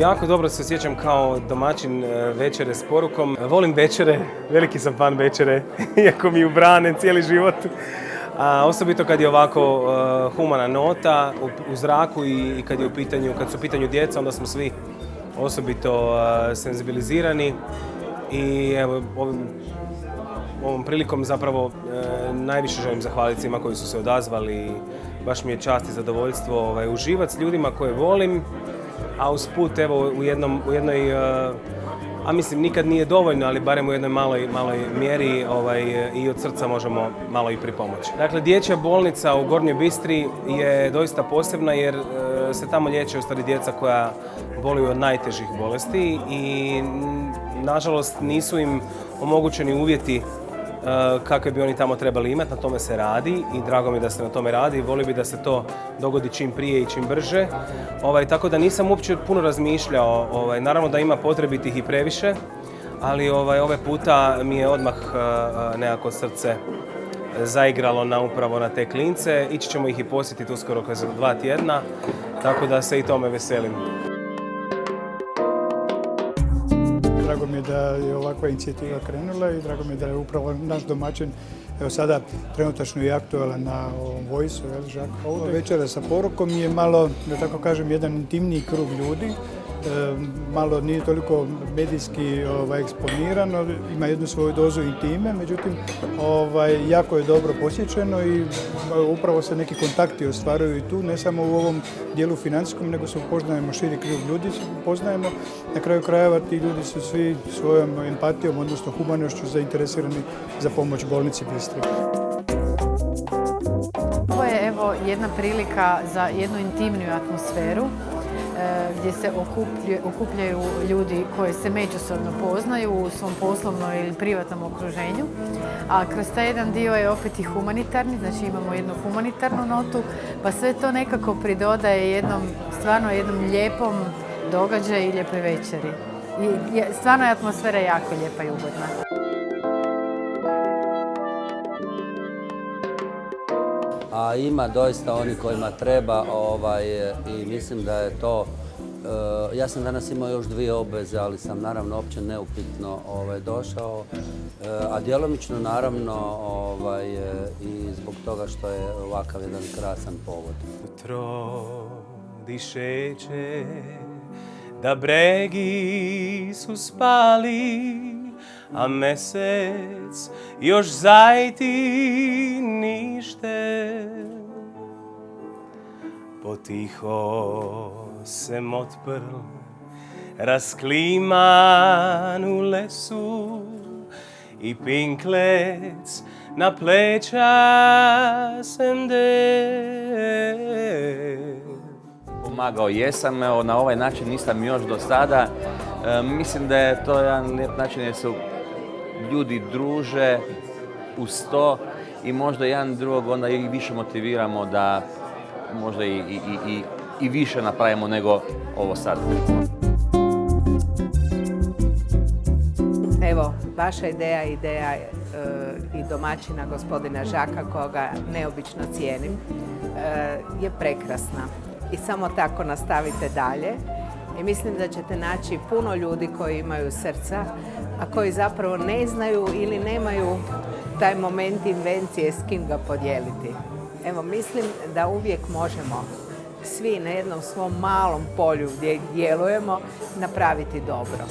Jako dobro se sjećam kao domaćin večere s porukom. Volim večere, veliki sam fan večere, iako mi ubrane cijeli život. A osobito kad je ovako humana nota u zraku i kad su u pitanju djeca, onda smo svi osobito senzibilizirani. I evo, ovom prilikom zapravo najviše želim zahvaliti svima koji su se odazvali. Baš mi je čast i zadovoljstvo uživati s ljudima koje volim, a usput evo u jednoj, a mislim nikad nije dovoljno, ali barem u jednoj maloj mjeri i od srca možemo malo i pripomoći. Dakle, dječja bolnica u Gornjoj Bistri je doista posebna jer se tamo liječe ustvari djeca koja boluju od najtežih bolesti i nažalost nisu im omogućeni uvjeti kakve bi oni tamo trebali imati. Na tome se radi i drago mi da se na tome radi. Volio bi da se to dogodi čim prije i čim brže. Tako da nisam uopće puno razmišljao. Naravno da ima potrebitih i previše, ali ove puta mi je odmah nekako srce zaigralo upravo na te klince. Ići ćemo ih i posjetiti uskoro kroz 2 tjedna, tako da se i tome veselim. Drago mi je da je ovakva inicijativa krenula i drago mi je da je upravo naš domaćin, evo sada trenutačno i aktualan na ovom Voice-u, Žak Houde. Večera sa porukom je malo, da tako kažem, jedan intimniji krug ljudi. Malo nije toliko medijski eksponirano, ima jednu svoju dozu intime, međutim jako je dobro posjećeno i upravo se neki kontakti ostvaruju i tu, ne samo u ovom dijelu financijskom, nego se upoznajemo širi krug ljudi, se upoznajemo. Na kraju krajeva ti ljudi su svi svojom empatijom, odnosno humanošću zainteresirani za pomoć bolnici Bistri. Ovo je evo jedna prilika za jednu intimniju atmosferu gdje se okupljaju ljudi koji se međusobno poznaju u svom poslovnom ili privatnom okruženju. A kroz taj jedan dio je opet i humanitarni, znači imamo jednu humanitarnu notu, pa sve to nekako pridodaje stvarno jednom lijepom događaju i lijepoj večeri. I stvarno je atmosfera jako lijepa i ugodna. A ima doista oni kojima treba i mislim da je to, ja sam danas imao još 2 obveze, ali sam naravno uopće neupitno došao, a djelomično naravno i zbog toga što je ovakav jedan krasan povod. Jutro dišeće da bregi su spali, a mesec još zajti nište. Potiho se motprl raskliman u lesu i pinklec na pleća semde. Pomagao jesam, na ovaj način nisam još do sada. Mislim da je to jedan lijep način jer se ljudi druže uz to i možda jedan drugog onda i više motiviramo da možda i više napravimo nego ovo sad. Evo, vaša ideja i domaćina gospodina Žaka, koga neobično cijenim, je prekrasna. I samo tako nastavite dalje. I mislim da ćete naći puno ljudi koji imaju srca, a koji zapravo ne znaju ili nemaju taj moment invencije s kim ga podijeliti. Evo, mislim da uvijek možemo svi na jednom svom malom polju gdje djelujemo napraviti dobro.